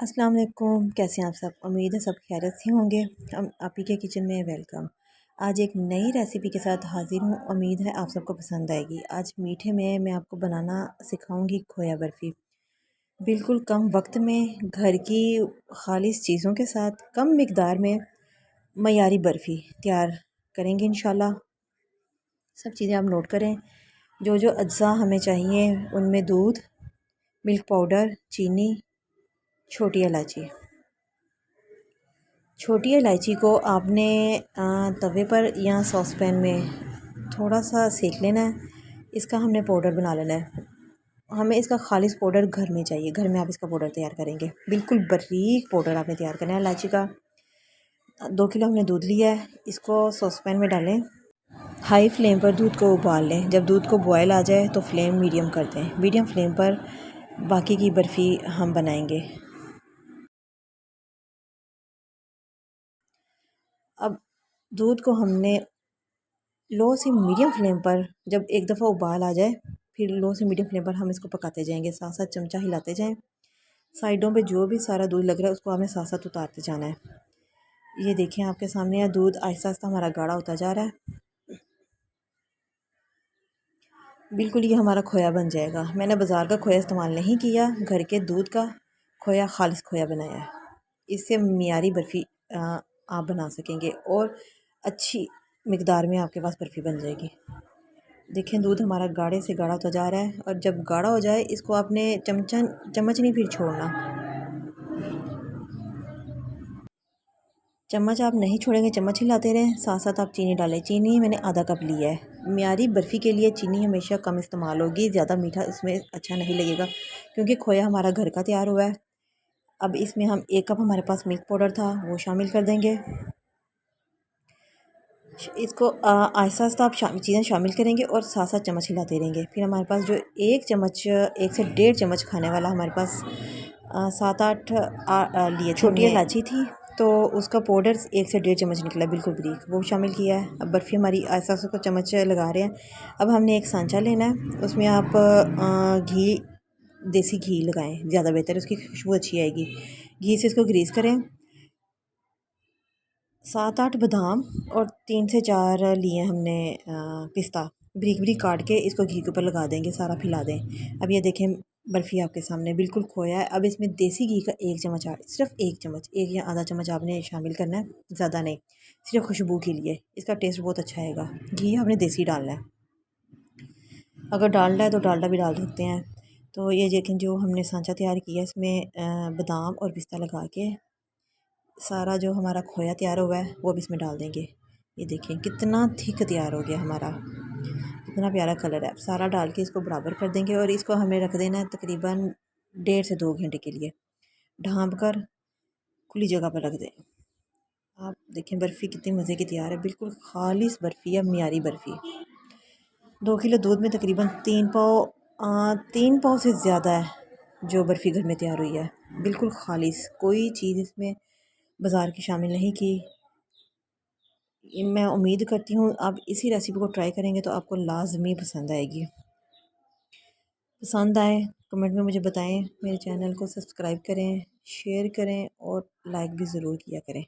अस्सलाम वालेकुम। कैसे हैं आप सब? उम्मीद है सब खैरियत से होंगे। हम आप ही के किचन में वेलकम। आज एक नई रेसिपी के साथ हाज़िर हूँ। उम्मीद है आप सबको पसंद आएगी। आज मीठे में मैं आपको बनाना सिखाऊंगी खोया बर्फ़ी। बिल्कुल कम वक्त में घर की खालिस चीज़ों के साथ कम मिकदार में मयारी बर्फ़ी तैयार करेंगे इंशाल्लाह। सब चीज़ें आप नोट करें। जो जो अज्जा हमें चाहिए उनमें दूध, मिल्क पाउडर, चीनी, छोटी इलायची। छोटी इलायची को आपने तवे पर या सॉस पैन में थोड़ा सा सेक लेना है। इसका हमने पाउडर बना लेना है। हमें इसका खालिस पाउडर घर में चाहिए। घर में आप इसका पाउडर तैयार करेंगे। बिल्कुल बारीक पाउडर आपने तैयार करना है इलायची का। 2 किलो हमने दूध लिया है। इसको सॉस पैन में डालें। हाई फ्लेम पर दूध को उबाल लें। जब दूध को बॉयल आ जाए तो फ्लेम मीडियम कर दें। मीडियम फ्लेम पर बाकी की बर्फ़ी हम बनाएंगे। अब दूध को हमने लो से मीडियम फ्लेम पर, जब एक दफ़ा उबाल आ जाए फिर लो से मीडियम फ्लेम पर हम इसको पकाते जाएंगे। साथ साथ चमचा हिलाते जाएं। साइडों पे जो भी सारा दूध लग रहा है उसको हमें साथ साथ उतारते जाना है। ये देखें आपके सामने है दूध आहिस्ता आहिस्ता हमारा गाढ़ा होता जा रहा है। बिल्कुल ये हमारा खोया बन जाएगा। मैंने बाज़ार का खोया इस्तेमाल नहीं किया, घर के दूध का खोया खालिस खोया बनाया है। इससे मियारी बर्फ़ी आप बना सकेंगे और अच्छी मिकदार में आपके पास बर्फ़ी बन जाएगी। देखें दूध हमारा गाढ़े से गाढ़ा होता जा रहा है और जब गाढ़ा हो जाए इसको आपने चम्मच नहीं फिर छोड़ना। चम्मच आप नहीं छोड़ेंगे, चम्मच हिलाते रहें। साथ साथ आप चीनी डालें। चीनी मैंने आधा कप लिया है। मियारी बर्फ़ी के लिए चीनी हमेशा कम इस्तेमाल होगी। ज़्यादा मीठा इसमें अच्छा नहीं लगेगा क्योंकि खोया हमारा घर का तैयार हुआ है। अब इसमें हम 1 कप हमारे पास मिल्क पाउडर था वो शामिल कर देंगे। इसको आहिस्ता आहिस्ता आप चीज़ें शामिल करेंगे और साथ साथ चम्मच हिलाते रहेंगे। फिर हमारे पास जो 1 चम्मच 1 से 1.5 चम्मच खाने वाला हमारे पास 7-8 लिए छोटी इलायची थी, तो उसका पाउडर 1 से 1.5 चम्मच निकला बिल्कुल बारीक, वो शामिल किया है। अब बर्फ़ी हमारी आहिस्ता आहिस्ता को चम्मच लगा रहे हैं। अब हमने एक सांचा लेना है, उसमें आप घी, देसी घी लगाएं, ज़्यादा बेहतर है, उसकी खुशबू अच्छी आएगी। घी से इसको ग्रीस करें। 7-8 बादाम और 3 से 4 लिए हमने पिस्ता, बारीक बारीक काट के इसको घी के ऊपर लगा देंगे, सारा फैला दें। अब ये देखें बर्फ़ी आपके सामने बिल्कुल खोया है। अब इसमें देसी घी का 1 चम्मच सिर्फ 1 चम्मच, 1 या आधा चम्मच आपने शामिल करना है, ज़्यादा नहीं, सिर्फ खुशबू के लिए। इसका टेस्ट बहुत अच्छा आएगा। घी आपने देसी डालना है, अगर डालना है तो डालडा भी डाल सकते हैं। तो ये देखें जो हमने सांचा तैयार किया इसमें बादाम और पिस्ता लगा के सारा जो हमारा खोया तैयार हुआ है वो अब इसमें डाल देंगे। ये देखें कितना थिक तैयार हो गया हमारा, कितना प्यारा कलर है। अब सारा डाल के इसको बराबर कर देंगे और इसको हमें रख देना है तकरीबन 1.5 से 2 घंटे के लिए। ढाँप कर खुली जगह पर रख दें। आप देखें बर्फ़ी कितनी मज़े की तैयार है। बिल्कुल खालिस बर्फ़ी है, मियारी बर्फ़ी। 2 किलो दूध में तकरीबन 3 पाव से ज़्यादा है जो बर्फ़ी घर में तैयार हुई है। बिल्कुल खालिस, कोई चीज़ इसमें बाज़ार की शामिल नहीं की। मैं उम्मीद करती हूँ आप इसी रेसिपी को ट्राई करेंगे तो आपको लाजमी पसंद आएगी। पसंद आए कमेंट में मुझे बताएं। मेरे चैनल को सब्सक्राइब करें, शेयर करें और लाइक भी ज़रूर किया करें।